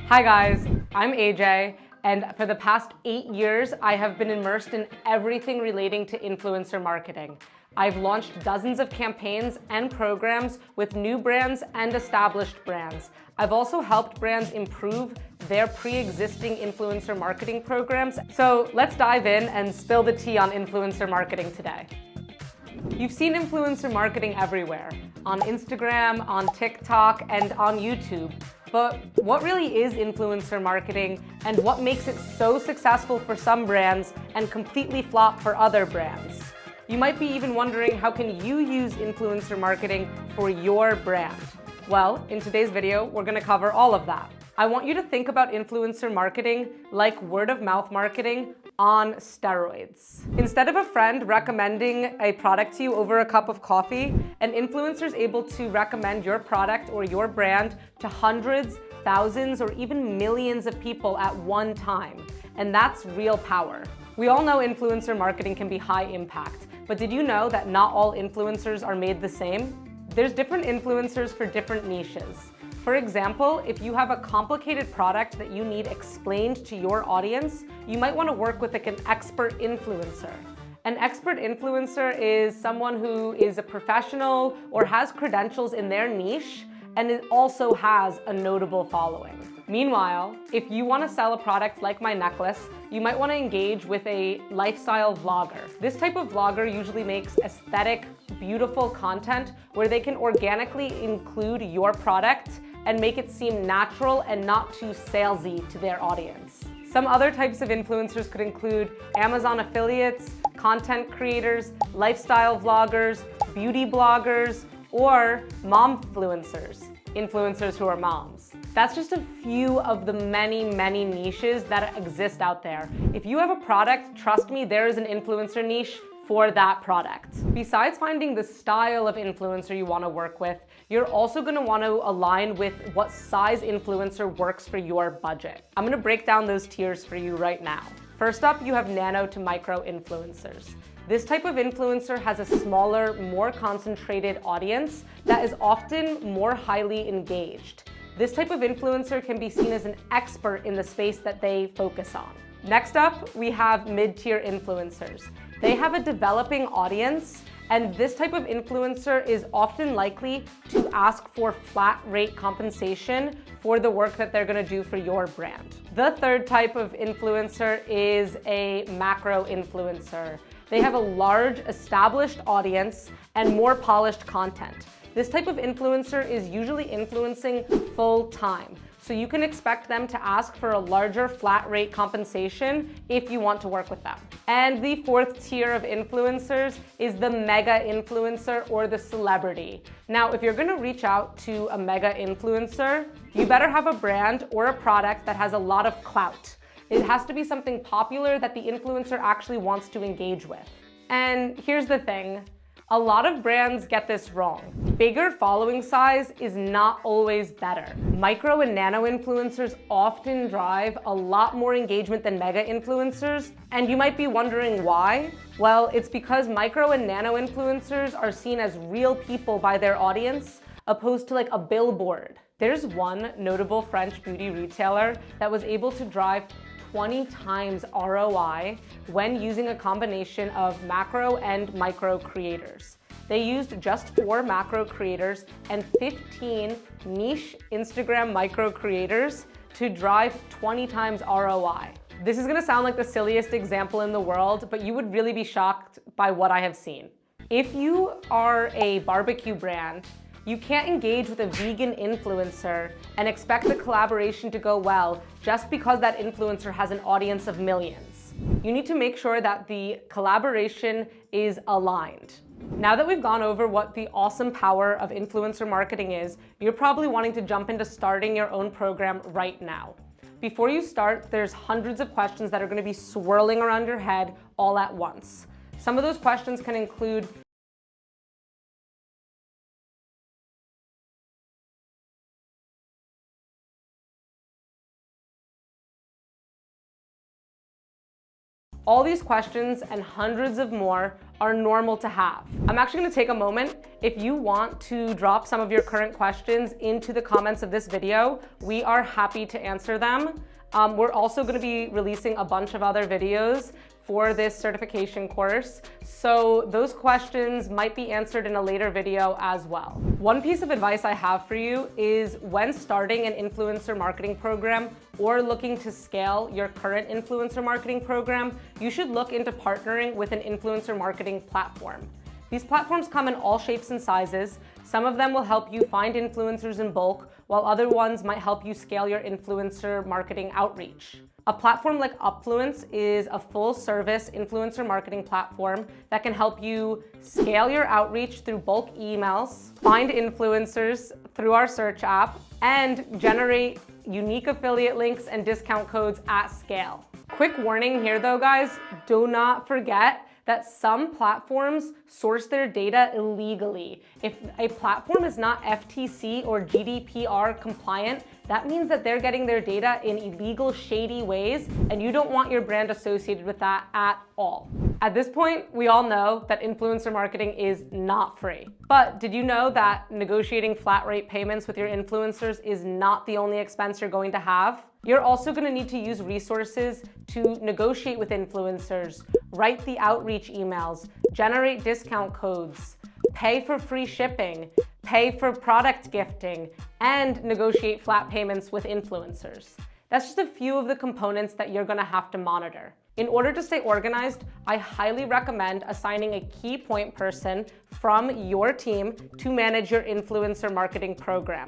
Hi guys, I'm AJ, and for the past 8 years, I have been immersed in everything relating to influencer marketing. I've launched dozens of campaigns and programs with new brands and established brands. I've also helped brands improve their pre-existing influencer marketing programs. So let's dive in and spill the tea on influencer marketing today. You've seen influencer marketing everywhere, on Instagram, on TikTok, and on YouTube. But what really is influencer marketing, and what makes it so successful for some brands and completely flop for other brands? You might be even wondering, how can you use influencer marketing for your brand? Well, in today's video, we're going to cover all of that. I want you to think about influencer marketing like word-of-mouth marketing on steroids. Instead of a friend recommending a product to you over a cup of coffee, an influencer is able to recommend your product or your brand to hundreds, thousands, or even millions of people at one time. And that's real power. We all know influencer marketing can be high impact, but did you know that not all influencers are made the same? There's different influencers for different niches. For example, if you have a complicated product that you need explained to your audience, you might want to work with an expert influencer. An expert influencer is someone who is a professional or has credentials in their niche and it also has a notable following. Meanwhile, if you want to sell a product like my necklace, you might want to engage with a lifestyle vlogger. This type of vlogger usually makes aesthetic, beautiful content where they can organically include your product and make it seem natural and not too salesy to their audience. Some other types of influencers could include Amazon affiliates, content creators, lifestyle vloggers, beauty bloggers, or momfluencers, influencers who are moms. That's just a few of the many niches that exist out there. If you have a product, trust me, there is an influencer niche for that product. Besides finding the style of influencer you want to work with, you're also going to want to align with what size influencer works for your budget. I'm going to break down those tiers for you right now. First up, you have nano to micro influencers. This type of influencer has a smaller, more concentrated audience that is often more highly engaged. This type of influencer can be seen as an expert in the space that they focus on. Next up, we have mid-tier influencers. They have a developing audience, and this type of influencer is often likely to ask for flat rate compensation for the work that they're going to do for your brand. The third type of influencer is a macro influencer. They have a large established audience and more polished content. This type of influencer is usually influencing full time. So you can expect them to ask for a larger flat rate compensation if you want to work with them. And the fourth tier of influencers is the mega influencer or the celebrity. Now, if you're gonna reach out to a mega influencer, you better have a brand or a product that has a lot of clout. It has to be something popular that the influencer actually wants to engage with. And here's the thing. A lot of brands get this wrong. Bigger following size is not always better. Micro and nano influencers often drive a lot more engagement than mega influencers, and you might be wondering why. Well, it's because micro and nano influencers are seen as real people by their audience, opposed to like a billboard. There's one notable French beauty retailer that was able to drive 20 times ROI when using a combination of macro and micro creators. They used just 4 macro creators and 15 niche Instagram micro creators to drive 20 times ROI. This is gonna sound like the silliest example in the world, but you would really be shocked by what I have seen. If you are a barbecue brand, you can't engage with a vegan influencer and expect the collaboration to go well just because that influencer has an audience of millions. You need to make sure that the collaboration is aligned. Now that we've gone over what the awesome power of influencer marketing is, you're probably wanting to jump into starting your own program right now. Before you start, there's hundreds of questions that are going to be swirling around your head all at once. Some of those questions can include, All these questions and hundreds of more are normal to have. I'm actually gonna take a moment. If you want to drop some of your current questions into the comments of this video, we are happy to answer them. We're also gonna be releasing a bunch of other videos for this certification course, so those questions might be answered in a later video as well. One piece of advice I have for you is when starting an influencer marketing program or looking to scale your current influencer marketing program, you should look into partnering with an influencer marketing platform. These platforms come in all shapes and sizes. Some of them will help you find influencers in bulk, while other ones might help you scale your influencer marketing outreach. A platform like Upfluence is a full-service influencer marketing platform that can help you scale your outreach through bulk emails, find influencers through our search app, and generate unique affiliate links and discount codes at scale. Quick warning here though, guys, do not forget that some platforms source their data illegally. If a platform is not FTC or GDPR compliant, that means that they're getting their data in illegal, shady ways, and you don't want your brand associated with that at all. At this point, we all know that influencer marketing is not free. But did you know that negotiating flat rate payments with your influencers is not the only expense you're going to have? You're also going to need to use resources to negotiate with influencers, write the outreach emails, generate discount codes, pay for free shipping, pay for product gifting, and negotiate flat payments with influencers. That's just a few of the components that you're going to have to monitor. In order to stay organized, I highly recommend assigning a key point person from your team to manage your influencer marketing program.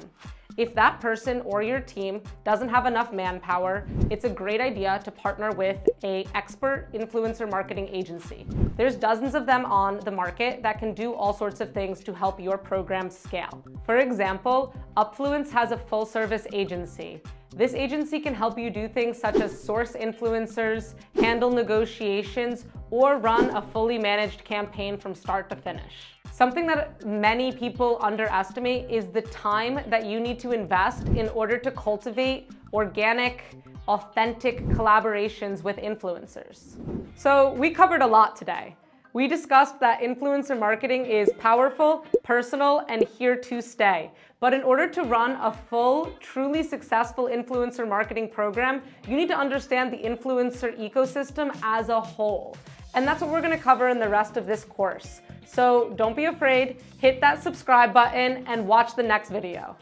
If that person or your team doesn't have enough manpower, it's a great idea to partner with an expert influencer marketing agency. There's dozens of them on the market that can do all sorts of things to help your program scale. For example, Upfluence has a full-service agency. This agency can help you do things such as source influencers, handle negotiations, or run a fully managed campaign from start to finish. Something that many people underestimate is the time that you need to invest in order to cultivate organic, authentic collaborations with influencers. So we covered a lot today. We discussed that influencer marketing is powerful, personal, and here to stay. But in order to run a full, truly successful influencer marketing program, you need to understand the influencer ecosystem as a whole. And that's what we're going to cover in the rest of this course. So don't be afraid, hit that subscribe button and watch the next video.